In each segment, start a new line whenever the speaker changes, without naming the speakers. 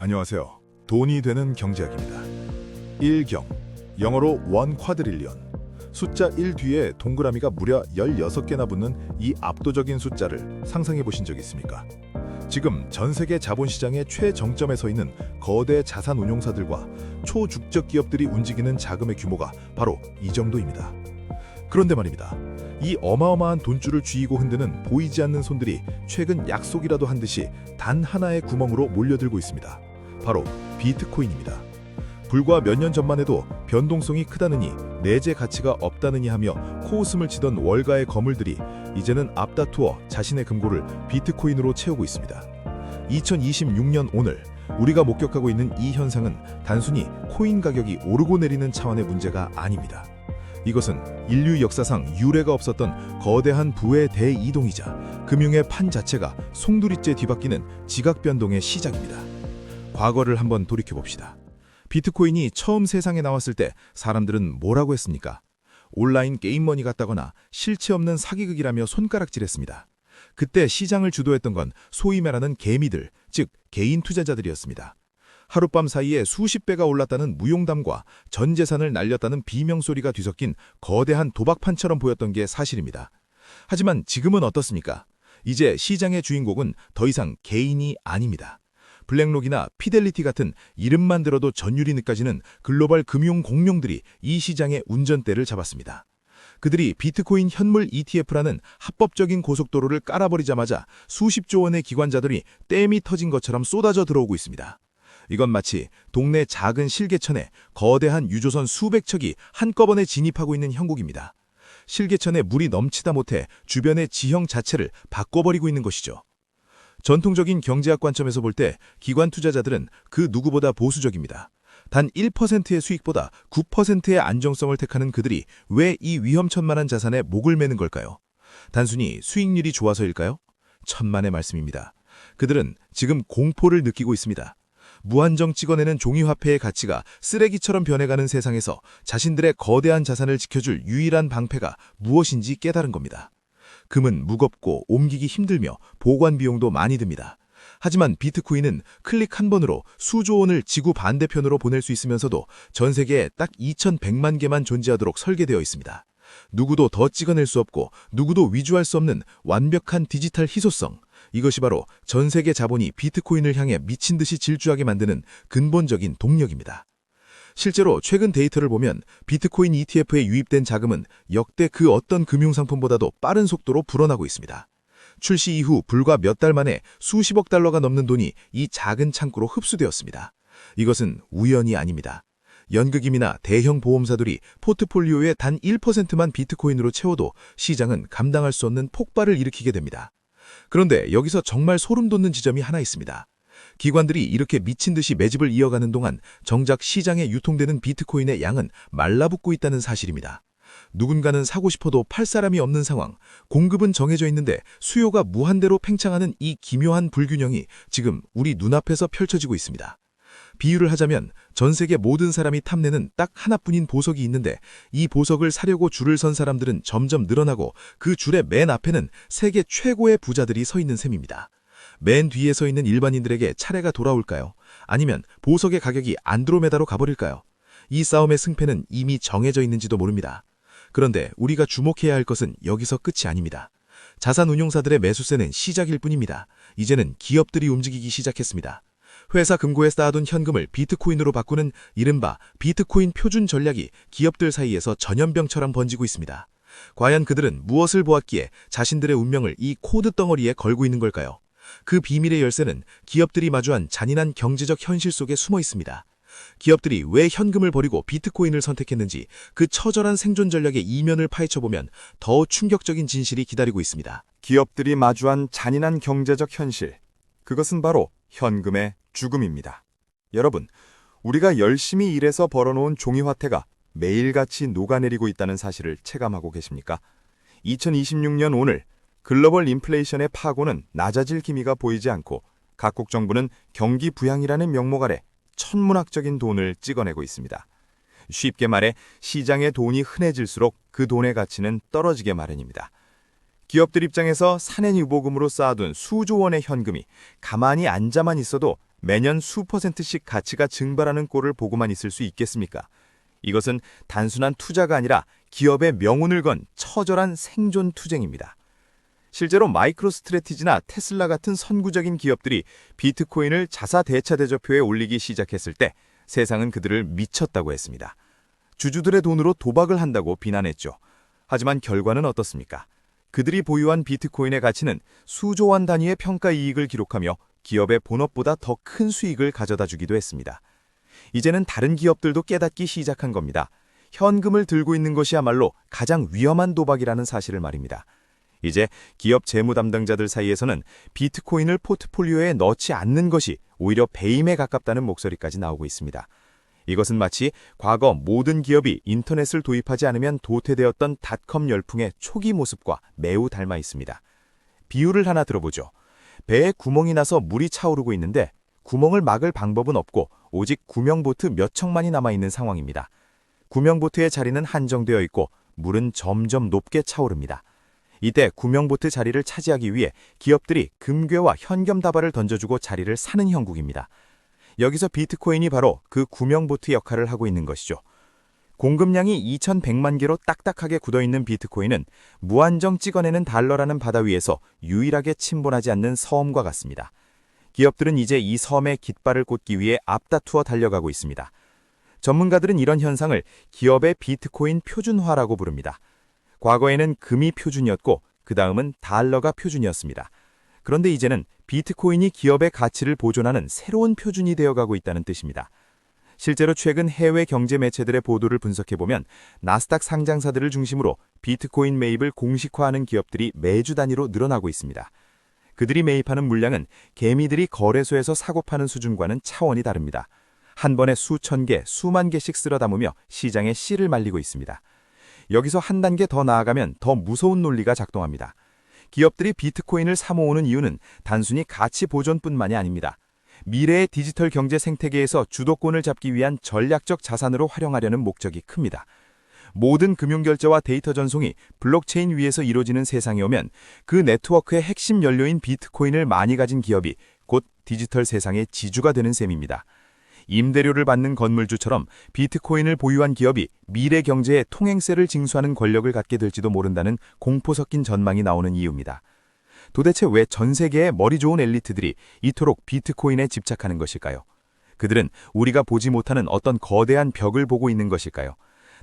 안녕하세요. 돈이 되는 경제학입니다. 1경, 영어로 1 쿼드릴리언. 숫자 1 뒤에 동그라미가 무려 16개나 붙는 이 압도적인 숫자를 상상해 보신 적 있습니까? 지금 전 세계 자본시장의 최정점에 서 있는 거대 자산 운용사들과 초주적 기업들이 움직이는 자금의 규모가 바로 이 정도입니다. 그런데 말입니다. 이 어마어마한 돈줄을 쥐고 흔드는 보이지 않는 손들이 최근 약속이라도 한 듯이 단 하나의 구멍으로 몰려들고 있습니다. 바로 비트코인입니다. 불과 몇 년 전만 해도 변동성이 크다느니 내재 가치가 없다느니 하며 코웃음을 치던 월가의 거물들이 이제는 앞다투어 자신의 금고를 비트코인으로 채우고 있습니다. 2026년 오늘 우리가 목격하고 있는 이 현상은 단순히 코인 가격이 오르고 내리는 차원의 문제가 아닙니다. 이것은 인류 역사상 유례가 없었던 거대한 부의 대이동이자 금융의 판 자체가 송두리째 뒤바뀌는 지각 변동의 시작입니다. 과거를 한번 돌이켜봅시다. 비트코인이 처음 세상에 나왔을 때 사람들은 뭐라고 했습니까? 온라인 게임머니 같다거나 실체 없는 사기극이라며 손가락질했습니다. 그때 시장을 주도했던 건 소위 말하는 개미들, 즉 개인 투자자들이었습니다. 하룻밤 사이에 수십 배가 올랐다는 무용담과 전 재산을 날렸다는 비명소리가 뒤섞인 거대한 도박판처럼 보였던 게 사실입니다. 하지만 지금은 어떻습니까? 이제 시장의 주인공은 더 이상 개인이 아닙니다. 블랙록이나 피델리티 같은 이름만 들어도 전율이 느껴지는 글로벌 금융 공룡들이 이 시장의 운전대를 잡았습니다. 그들이 비트코인 현물 ETF라는 합법적인 고속도로를 깔아버리자마자 수십조 원의 기관자들이 댐이 터진 것처럼 쏟아져 들어오고 있습니다. 이건 마치 동네 작은 실개천에 거대한 유조선 수백 척이 한꺼번에 진입하고 있는 형국입니다. 실개천에 물이 넘치다 못해 주변의 지형 자체를 바꿔버리고 있는 것이죠. 전통적인 경제학 관점에서 볼 때 기관 투자자들은 그 누구보다 보수적입니다. 단 1%의 수익보다 9%의 안정성을 택하는 그들이 왜 이 위험천만한 자산에 목을 매는 걸까요? 단순히 수익률이 좋아서일까요? 천만의 말씀입니다. 그들은 지금 공포를 느끼고 있습니다. 무한정 찍어내는 종이화폐의 가치가 쓰레기처럼 변해가는 세상에서 자신들의 거대한 자산을 지켜줄 유일한 방패가 무엇인지 깨달은 겁니다. 금은 무겁고 옮기기 힘들며 보관 비용도 많이 듭니다. 하지만 비트코인은 클릭 한 번으로 수조 원을 지구 반대편으로 보낼 수 있으면서도 전 세계에 딱 2100만 개만 존재하도록 설계되어 있습니다. 누구도 더 찍어낼 수 없고 누구도 위조할 수 없는 완벽한 디지털 희소성. 이것이 바로 전 세계 자본이 비트코인을 향해 미친 듯이 질주하게 만드는 근본적인 동력입니다. 실제로 최근 데이터를 보면 비트코인 ETF에 유입된 자금은 역대 그 어떤 금융상품보다도 빠른 속도로 불어나고 있습니다. 출시 이후 불과 몇 달 만에 수십억 달러가 넘는 돈이 이 작은 창구로 흡수되었습니다. 이것은 우연이 아닙니다. 연극임이나 대형 보험사들이 포트폴리오의 단 1%만 비트코인으로 채워도 시장은 감당할 수 없는 폭발을 일으키게 됩니다. 그런데 여기서 정말 소름 돋는 지점이 하나 있습니다. 기관들이 이렇게 미친 듯이 매집을 이어가는 동안 정작 시장에 유통되는 비트코인의 양은 말라붙고 있다는 사실입니다. 누군가는 사고 싶어도 팔 사람이 없는 상황, 공급은 정해져 있는데 수요가 무한대로 팽창하는 이 기묘한 불균형이 지금 우리 눈앞에서 펼쳐지고 있습니다. 비유를 하자면 전 세계 모든 사람이 탐내는 딱 하나뿐인 보석이 있는데 이 보석을 사려고 줄을 선 사람들은 점점 늘어나고 그 줄의 맨 앞에는 세계 최고의 부자들이 서 있는 셈입니다. 맨 뒤에 서 있는 일반인들에게 차례가 돌아올까요? 아니면 보석의 가격이 안드로메다로 가버릴까요? 이 싸움의 승패는 이미 정해져 있는지도 모릅니다. 그런데 우리가 주목해야 할 것은 여기서 끝이 아닙니다. 자산운용사들의 매수세는 시작일 뿐입니다. 이제는 기업들이 움직이기 시작했습니다. 회사 금고에 쌓아둔 현금을 비트코인으로 바꾸는 이른바 비트코인 표준 전략이 기업들 사이에서 전염병처럼 번지고 있습니다. 과연 그들은 무엇을 보았기에 자신들의 운명을 이 코드 덩어리에 걸고 있는 걸까요? 그 비밀의 열쇠는 기업들이 마주한 잔인한 경제적 현실 속에 숨어 있습니다. 기업들이 왜 현금을 버리고 비트코인을 선택했는지 그 처절한 생존 전략의 이면을 파헤쳐보면 더 충격적인 진실이 기다리고 있습니다.
기업들이 마주한 잔인한 경제적 현실. 그것은 바로 현금의 죽음입니다. 여러분, 우리가 열심히 일해서 벌어놓은 종이화폐가 매일같이 녹아내리고 있다는 사실을 체감하고 계십니까? 2026년 오늘 글로벌 인플레이션의 파고는 낮아질 기미가 보이지 않고 각국 정부는 경기 부양이라는 명목 아래 천문학적인 돈을 찍어내고 있습니다. 쉽게 말해 시장의 돈이 흔해질수록 그 돈의 가치는 떨어지게 마련입니다. 기업들 입장에서 산해유보금으로 쌓아둔 수조 원의 현금이 가만히 앉아만 있어도 매년 수퍼센트씩 가치가 증발하는 꼴을 보고만 있을 수 있겠습니까? 이것은 단순한 투자가 아니라 기업의 명운을 건 처절한 생존 투쟁입니다. 실제로 마이크로스트래티지나 테슬라 같은 선구적인 기업들이 비트코인을 자사 대차 대조표에 올리기 시작했을 때 세상은 그들을 미쳤다고 했습니다. 주주들의 돈으로 도박을 한다고 비난했죠. 하지만 결과는 어떻습니까? 그들이 보유한 비트코인의 가치는 수조 원 단위의 평가 이익을 기록하며 기업의 본업보다 더 큰 수익을 가져다 주기도 했습니다. 이제는 다른 기업들도 깨닫기 시작한 겁니다. 현금을 들고 있는 것이야말로 가장 위험한 도박이라는 사실을 말입니다. 이제 기업 재무 담당자들 사이에서는 비트코인을 포트폴리오에 넣지 않는 것이 오히려 배임에 가깝다는 목소리까지 나오고 있습니다. 이것은 마치 과거 모든 기업이 인터넷을 도입하지 않으면 도태되었던 닷컴 열풍의 초기 모습과 매우 닮아 있습니다. 비유를 하나 들어보죠. 배에 구멍이 나서 물이 차오르고 있는데 구멍을 막을 방법은 없고 오직 구명보트 몇 척만이 남아있는 상황입니다. 구명보트의 자리는 한정되어 있고 물은 점점 높게 차오릅니다. 이때 구명보트 자리를 차지하기 위해 기업들이 금괴와 현금 다발을 던져주고 자리를 사는 형국입니다. 여기서 비트코인이 바로 그 구명보트 역할을 하고 있는 것이죠. 공급량이 2100만 개로 딱딱하게 굳어있는 비트코인은 무한정 찍어내는 달러라는 바다 위에서 유일하게 침몰하지 않는 섬과 같습니다. 기업들은 이제 이 섬에 깃발을 꽂기 위해 앞다투어 달려가고 있습니다. 전문가들은 이런 현상을 기업의 비트코인 표준화라고 부릅니다. 과거에는 금이 표준이었고 그 다음은 달러가 표준이었습니다. 그런데 이제는 비트코인이 기업의 가치를 보존하는 새로운 표준이 되어가고 있다는 뜻입니다. 실제로 최근 해외 경제 매체들의 보도를 분석해보면 나스닥 상장사들을 중심으로 비트코인 매입을 공식화하는 기업들이 매주 단위로 늘어나고 있습니다. 그들이 매입하는 물량은 개미들이 거래소에서 사고 파는 수준과는 차원이 다릅니다. 한 번에 수천 개, 수만 개씩 쓸어 담으며 시장에 씨를 말리고 있습니다. 여기서 한 단계 더 나아가면 더 무서운 논리가 작동합니다. 기업들이 비트코인을 사모으는 이유는 단순히 가치 보존뿐만이 아닙니다. 미래의 디지털 경제 생태계에서 주도권을 잡기 위한 전략적 자산으로 활용하려는 목적이 큽니다. 모든 금융결제와 데이터 전송이 블록체인 위에서 이루어지는 세상에 오면 그 네트워크의 핵심 연료인 비트코인을 많이 가진 기업이 곧 디지털 세상의 지주가 되는 셈입니다. 임대료를 받는 건물주처럼 비트코인을 보유한 기업이 미래 경제의 통행세를 징수하는 권력을 갖게 될지도 모른다는 공포 섞인 전망이 나오는 이유입니다. 도대체 왜 전 세계의 머리 좋은 엘리트들이 이토록 비트코인에 집착하는 것일까요? 그들은 우리가 보지 못하는 어떤 거대한 벽을 보고 있는 것일까요?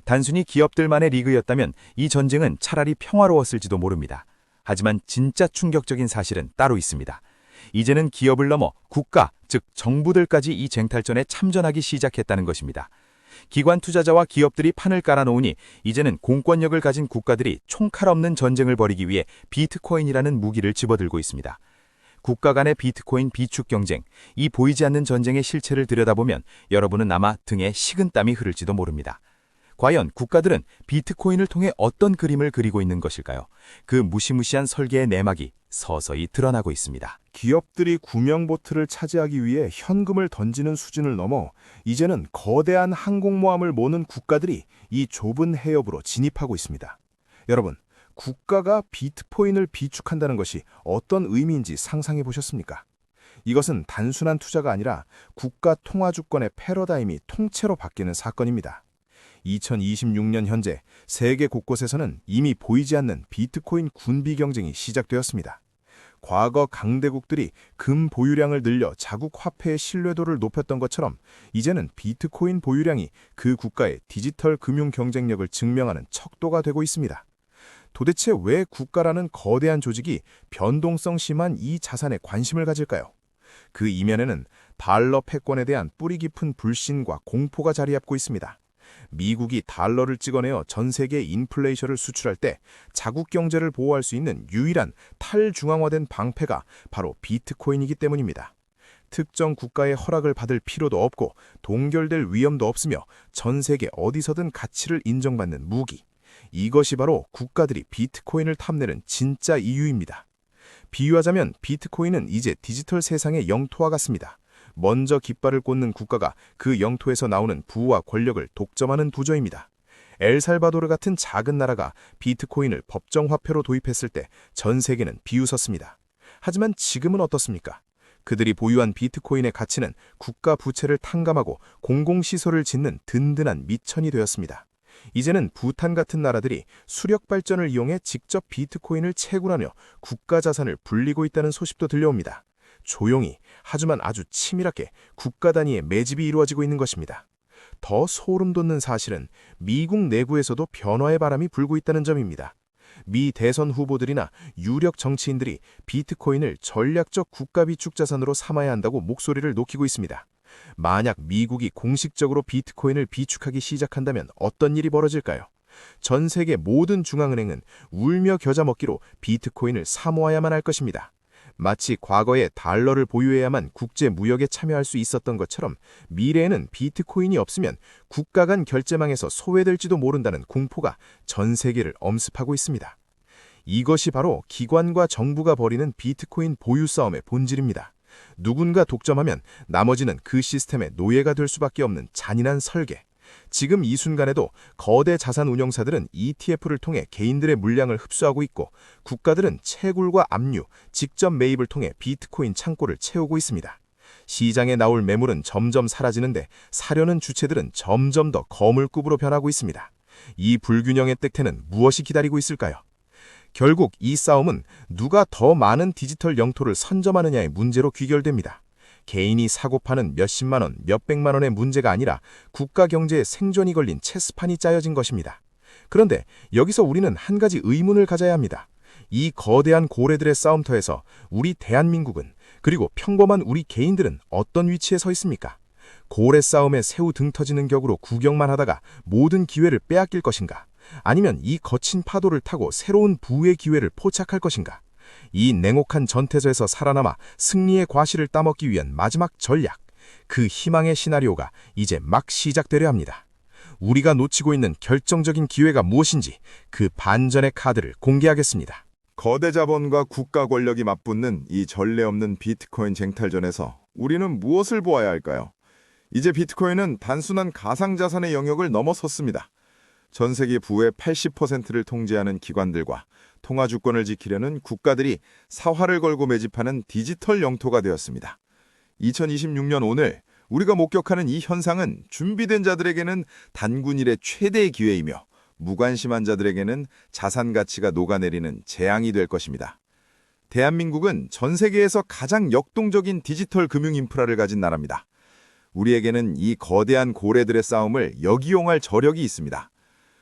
단순히 기업들만의 리그였다면 이 전쟁은 차라리 평화로웠을지도 모릅니다. 하지만 진짜 충격적인 사실은 따로 있습니다. 이제는 기업을 넘어 국가, 즉 정부들까지 이 쟁탈전에 참전하기 시작했다는 것입니다. 기관 투자자와 기업들이 판을 깔아놓으니 이제는 공권력을 가진 국가들이 총칼 없는 전쟁을 벌이기 위해 비트코인이라는 무기를 집어들고 있습니다. 국가 간의 비트코인 비축 경쟁, 이 보이지 않는 전쟁의 실체를 들여다보면 여러분은 아마 등에 식은땀이 흐를지도 모릅니다. 과연 국가들은 비트코인을 통해 어떤 그림을 그리고 있는 것일까요? 그 무시무시한 설계의 내막이 서서히 드러나고 있습니다.
기업들이 구명보트를 차지하기 위해 현금을 던지는 수준을 넘어 이제는 거대한 항공모함을 모는 국가들이 이 좁은 해협으로 진입하고 있습니다. 여러분, 국가가 비트코인을 비축한다는 것이 어떤 의미인지 상상해 보셨습니까? 이것은 단순한 투자가 아니라 국가 통화주권의 패러다임이 통째로 바뀌는 사건입니다. 2026년 현재 세계 곳곳에서는 이미 보이지 않는 비트코인 군비 경쟁이 시작되었습니다. 과거 강대국들이 금 보유량을 늘려 자국 화폐의 신뢰도를 높였던 것처럼 이제는 비트코인 보유량이 그 국가의 디지털 금융 경쟁력을 증명하는 척도가 되고 있습니다. 도대체 왜 국가라는 거대한 조직이 변동성 심한 이 자산에 관심을 가질까요? 그 이면에는 달러 패권에 대한 뿌리 깊은 불신과 공포가 자리잡고 있습니다. 미국이 달러를 찍어내어 전 세계 인플레이션을 수출할 때 자국 경제를 보호할 수 있는 유일한 탈중앙화된 방패가 바로 비트코인이기 때문입니다. 특정 국가의 허락을 받을 필요도 없고 동결될 위험도 없으며 전 세계 어디서든 가치를 인정받는 무기. 이것이 바로 국가들이 비트코인을 탐내는 진짜 이유입니다. 비유하자면 비트코인은 이제 디지털 세상의 영토와 같습니다. 먼저 깃발을 꽂는 국가가 그 영토에서 나오는 부와 권력을 독점하는 구조입니다. 엘살바도르 같은 작은 나라가 비트코인을 법정화폐로 도입했을 때 전 세계는 비웃었습니다. 하지만 지금은 어떻습니까? 그들이 보유한 비트코인의 가치는 국가 부채를 탕감하고 공공시설을 짓는 든든한 미천이 되었습니다. 이제는 부탄 같은 나라들이 수력 발전을 이용해 직접 비트코인을 채굴하며 국가 자산을 불리고 있다는 소식도 들려옵니다. 조용히 하지만 아주 치밀하게 국가 단위의 매집이 이루어지고 있는 것입니다. 더 소름 돋는 사실은 미국 내부에서도 변화의 바람이 불고 있다는 점입니다. 미 대선 후보들이나 유력 정치인들이 비트코인을 전략적 국가 비축 자산으로 삼아야 한다고 목소리를 높이고 있습니다. 만약 미국이 공식적으로 비트코인을 비축하기 시작한다면 어떤 일이 벌어질까요? 전 세계 모든 중앙은행은 울며 겨자 먹기로 비트코인을 사모아야만 할 것입니다. 마치 과거에 달러를 보유해야만 국제 무역에 참여할 수 있었던 것처럼 미래에는 비트코인이 없으면 국가 간 결제망에서 소외될지도 모른다는 공포가 전 세계를 엄습하고 있습니다. 이것이 바로 기관과 정부가 벌이는 비트코인 보유 싸움의 본질입니다. 누군가 독점하면 나머지는 그 시스템의 노예가 될 수밖에 없는 잔인한 설계. 지금 이 순간에도 거대 자산 운용사들은 ETF를 통해 개인들의 물량을 흡수하고 있고 국가들은 채굴과 압류, 직접 매입을 통해 비트코인 창고를 채우고 있습니다. 시장에 나올 매물은 점점 사라지는데 사려는 주체들은 점점 더 거물급으로 변하고 있습니다. 이 불균형의 끝에는 무엇이 기다리고 있을까요? 결국 이 싸움은 누가 더 많은 디지털 영토를 선점하느냐의 문제로 귀결됩니다. 개인이 사고 파는 몇십만 원, 몇백만 원의 문제가 아니라 국가 경제의 생존이 걸린 체스판이 짜여진 것입니다. 그런데 여기서 우리는 한 가지 의문을 가져야 합니다. 이 거대한 고래들의 싸움터에서 우리 대한민국은, 그리고 평범한 우리 개인들은 어떤 위치에 서 있습니까? 고래 싸움에 새우 등 터지는 격으로 구경만 하다가 모든 기회를 빼앗길 것인가? 아니면 이 거친 파도를 타고 새로운 부의 기회를 포착할 것인가? 이 냉혹한 전태서에서 살아남아 승리의 과실을 따먹기 위한 마지막 전략, 그 희망의 시나리오가 이제 막 시작되려 합니다. 우리가 놓치고 있는 결정적인 기회가 무엇인지 그 반전의 카드를 공개하겠습니다.
거대 자본과 국가 권력이 맞붙는 이 전례 없는 비트코인 쟁탈전에서 우리는 무엇을 보아야 할까요? 이제 비트코인은 단순한 가상자산의 영역을 넘어섰습니다. 전 세계 부의 80%를 통제하는 기관들과 통화 주권을 지키려는 국가들이 사활을 걸고 매집하는 디지털 영토가 되었습니다. 2026년 오늘 우리가 목격하는 이 현상은 준비된 자들에게는 단군일의 최대의 기회이며 무관심한 자들에게는 자산 가치가 녹아내리는 재앙이 될 것입니다. 대한민국은 전 세계에서 가장 역동적인 디지털 금융 인프라를 가진 나라입니다. 우리에게는 이 거대한 고래들의 싸움을 역이용할 저력이 있습니다.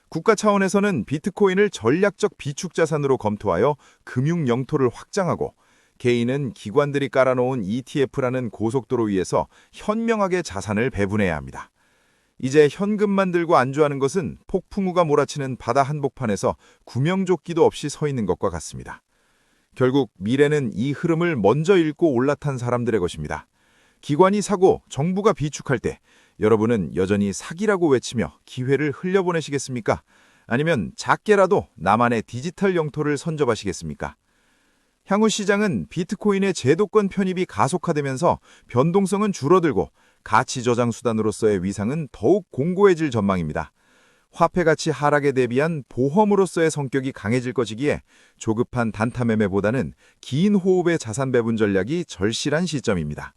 국가 차원에서는 비트코인을 전략적 비축 자산으로 검토하여 금융 영토를 확장하고, 개인은 기관들이 깔아놓은 ETF라는 고속도로 위에서 현명하게 자산을 배분해야 합니다. 이제 현금만 들고 안주하는 것은 폭풍우가 몰아치는 바다 한복판에서 구명조끼도 없이 서 있는 것과 같습니다. 결국 미래는 이 흐름을 먼저 읽고 올라탄 사람들의 것입니다. 기관이 사고 정부가 비축할 때 여러분은 여전히 사기라고 외치며 기회를 흘려보내시겠습니까? 아니면 작게라도 나만의 디지털 영토를 선점하시겠습니까? 향후 시장은 비트코인의 제도권 편입이 가속화되면서 변동성은 줄어들고 가치 저장 수단으로서의 위상은 더욱 공고해질 전망입니다. 화폐 가치 하락에 대비한 보험으로서의 성격이 강해질 것이기에 조급한 단타 매매보다는 긴 호흡의 자산 배분 전략이 절실한 시점입니다.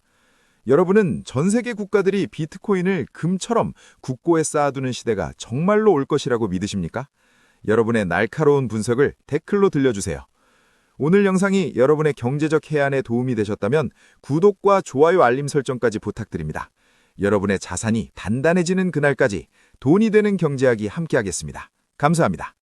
여러분은 전 세계 국가들이 비트코인을 금처럼 국고에 쌓아두는 시대가 정말로 올 것이라고 믿으십니까? 여러분의 날카로운 분석을 댓글로 들려주세요. 오늘 영상이 여러분의 경제적 해안에 도움이 되셨다면 구독과 좋아요 알림 설정까지 부탁드립니다. 여러분의 자산이 단단해지는 그날까지 돈이 되는 경제학이 함께하겠습니다. 감사합니다.